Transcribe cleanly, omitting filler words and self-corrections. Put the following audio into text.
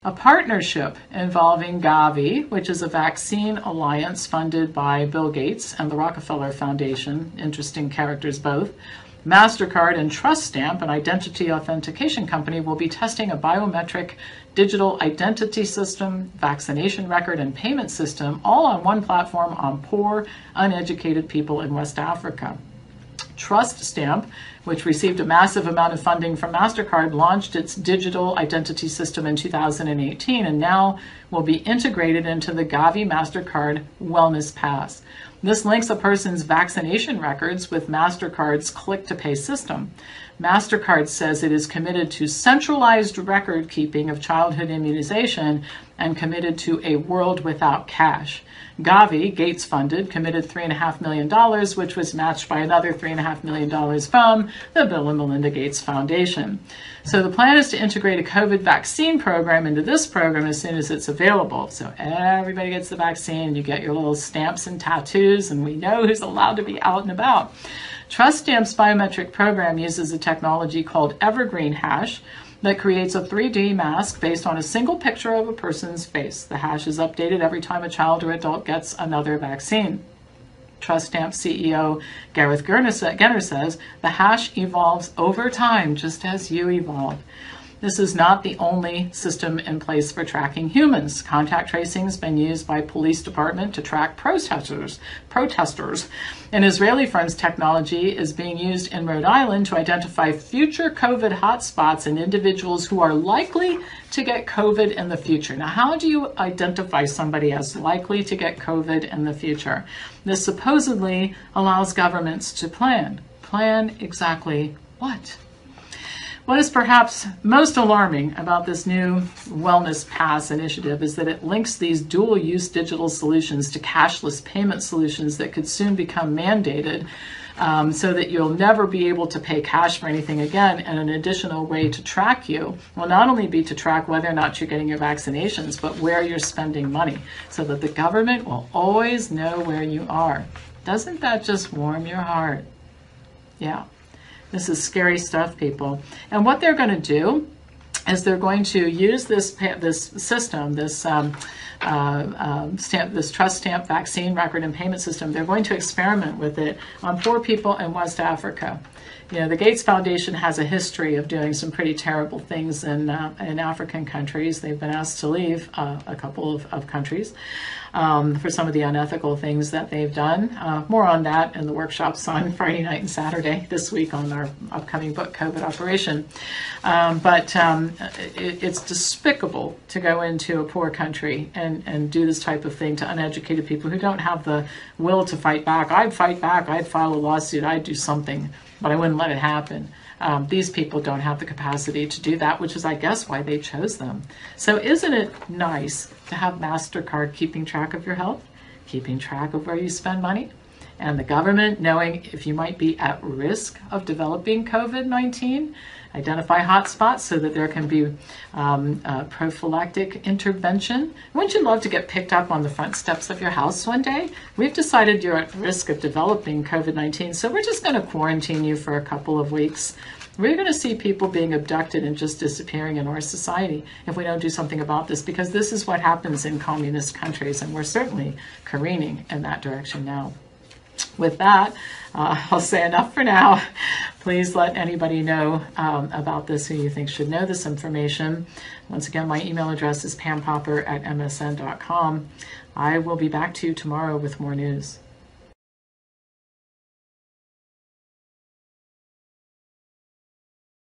A partnership involving Gavi, which is a vaccine alliance funded by Bill Gates and the Rockefeller Foundation, interesting characters both. MasterCard and Trust Stamp, an identity authentication company, will be testing a biometric digital identity system, vaccination record, and payment system, all on one platform on poor, uneducated people in West Africa. Trust Stamp, which received a massive amount of funding from MasterCard, launched its digital identity system in 2018 and now will be integrated into the Gavi MasterCard Wellness Pass. This links a person's vaccination records with MasterCard's click-to-pay system. MasterCard says it is committed to centralized record keeping of childhood immunization and committed to a world without cash. Gavi, Gates funded, committed $3.5 million, which was matched by another $3.5 million from the Bill and Melinda Gates Foundation. So the plan is to integrate a COVID vaccine program into this program as soon as it's available. So everybody gets the vaccine, you get your little stamps and tattoos, and we know who's allowed to be out and about. Trust Stamp's biometric program uses a technology called Evergreen Hash that creates a 3D mask based on a single picture of a person's face. The hash is updated every time a child or adult gets another vaccine. Trust Stamp CEO Gareth Genner says, the hash evolves over time just as you evolve. This is not the only system in place for tracking humans. Contact tracing has been used by police department to track protesters. An Israeli firm's technology is being used in Rhode Island to identify future COVID hotspots and individuals who are likely to get COVID in the future. Now, how do you identify somebody as likely to get COVID in the future? This supposedly allows governments to plan. Plan exactly what? What is perhaps most alarming about this new Wellness Pass initiative is that it links these dual-use digital solutions to cashless payment solutions that could soon become mandated, so that you'll never be able to pay cash for anything again. And an additional way to track you will not only be to track whether or not you're getting your vaccinations, but where you're spending money, so that the government will always know where you are. Doesn't that just warm your heart? Yeah. This is scary stuff, people. And what they're going to do is they're going to use this system, this Trust Stamp vaccine record and payment system. They're going to experiment with it on poor people in West Africa. You know, the Gates Foundation has a history of doing some pretty terrible things in African countries. They've been asked to leave a couple of countries for some of the unethical things that they've done. More on that in the workshops on Friday night and Saturday this week on our upcoming book, COVID Operation. It's despicable to go into a poor country and do this type of thing to uneducated people who don't have the will to fight back. I'd fight back, I'd file a lawsuit, I'd do something, but I wouldn't let it happen. These people don't have the capacity to do that, which is, I guess, why they chose them. So isn't it nice to have MasterCard keeping track of your health, keeping track of where you spend money, and the government knowing if you might be at risk of developing COVID-19, identify hotspots so that there can be prophylactic intervention. Wouldn't you love to get picked up on the front steps of your house one day? We've decided you're at risk of developing COVID-19, so we're just going to quarantine you for a couple of weeks. We're going to see people being abducted and just disappearing in our society if we don't do something about this, because this is what happens in communist countries, and we're certainly careening in that direction now. With that, I'll say enough for now. Please let anybody know about this who you think should know this information. Once again, my email address is pampopper@msn.com. I will be back to you tomorrow with more news.